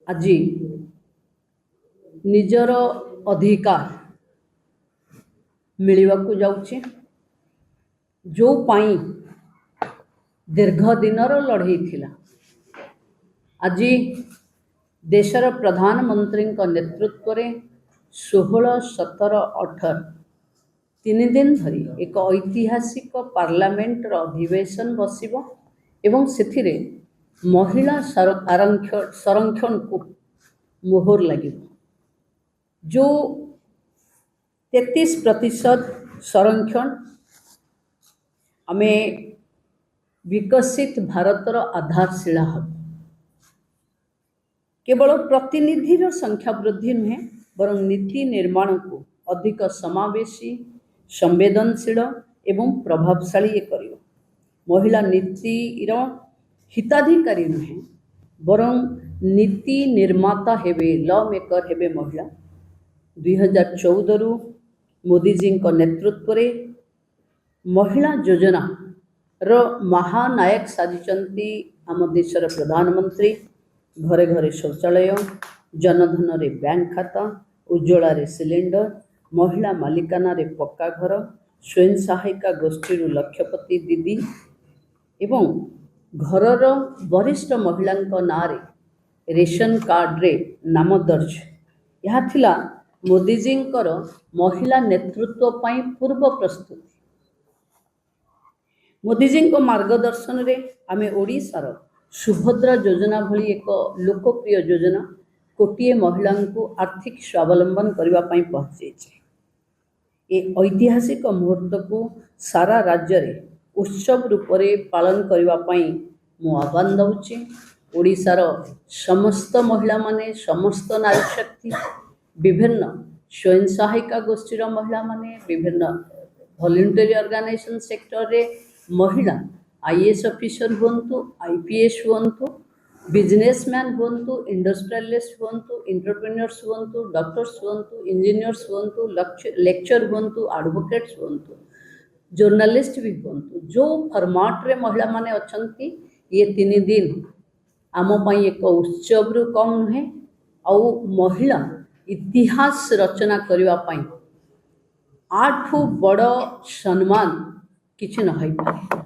आज निजर अधिकार मिलवाकू जाउछि जो पाई दीर्घ दिनर लड़ई थिला। आज देशर प्रधानमंत्री नेतृत्व में 16, 17, 18 तीन दिन धरी एक ऐतिहासिक पार्लियामेंटर अधिवेशन बसिबो एवं सेथिरे महिला संरक्षण को मोहर लगे। जो 33% संरक्षण आमे विकसित भारतर आधारशिला हम। केवल प्रतिनिधि संख्या वृद्धि नुहे बरं नीति निर्माण को अधिक समावेशी, संवेदनशील एवं प्रभावशाली करियो। महिला नीतिर हिताधिकारी नुहे बरं नीति निर्माता हेबे, लॉ मेकर हेबे महिला। 2014 रु मोदी जी नेतृत्व में महिला योजना रो महानायक साजिचंती आम देशर प्रधानमंत्री। घरे घरे शौचालय, जनधन रे बैंक खाता, उज्ज्वला रे सिलिंडर, महिला मालिकाना रे पक्का घर, स्वयं सहायिका गोष्ठी लक्षपति दीदी एवं घरर वरिष्ठ महिला ना रे रेशन कार्ड रे नाम दर्ज। यह थिला मोदी जी महिला नेतृत्व पाई पूर्व प्रस्तुति। मोदी जी मार्गदर्शन रे आमे ओडिशार सुभद्रा योजना भली एक लोकप्रिय योजना कोटिए महिला को आर्थिक स्वावलंबन करने पहुँचे। ए ऐतिहासिक मुहूर्त को सारा राज्य रे उत्सव रूप से पालन करने मु आह्वान दौची। ओडिशार समस्त महिला माने, समस्त नारी शक्ति, विभिन्न स्वयं सहायिका गोष्ठीर महिला माने, विभिन्न वॉलंटरी ऑर्गेनाइजेशन सेक्टर रे महिला आईएएस ऑफिसर हुंतु, आईपीएस हुंतु, बिजनेसमैन हुंतु, इंडस्ट्रियलिस्ट हुंतु, एंटरप्रेन्योर्स हुंतु, डॉक्टर्स हुंतु, इंजीनियर्स हुंतु, लेक्चर हुंतु, एडवोकेट्स हुंतु, जर्नलिस्ट भी हुंतु, जो फॉर्मेट रे महिला माने अछंती। ये 3 दिन आम पई एक उत्सव रु कम नुहे। आउ महिला इतिहास रचना करने पाई आठू बड़ सम्मान किछि न होई पारे।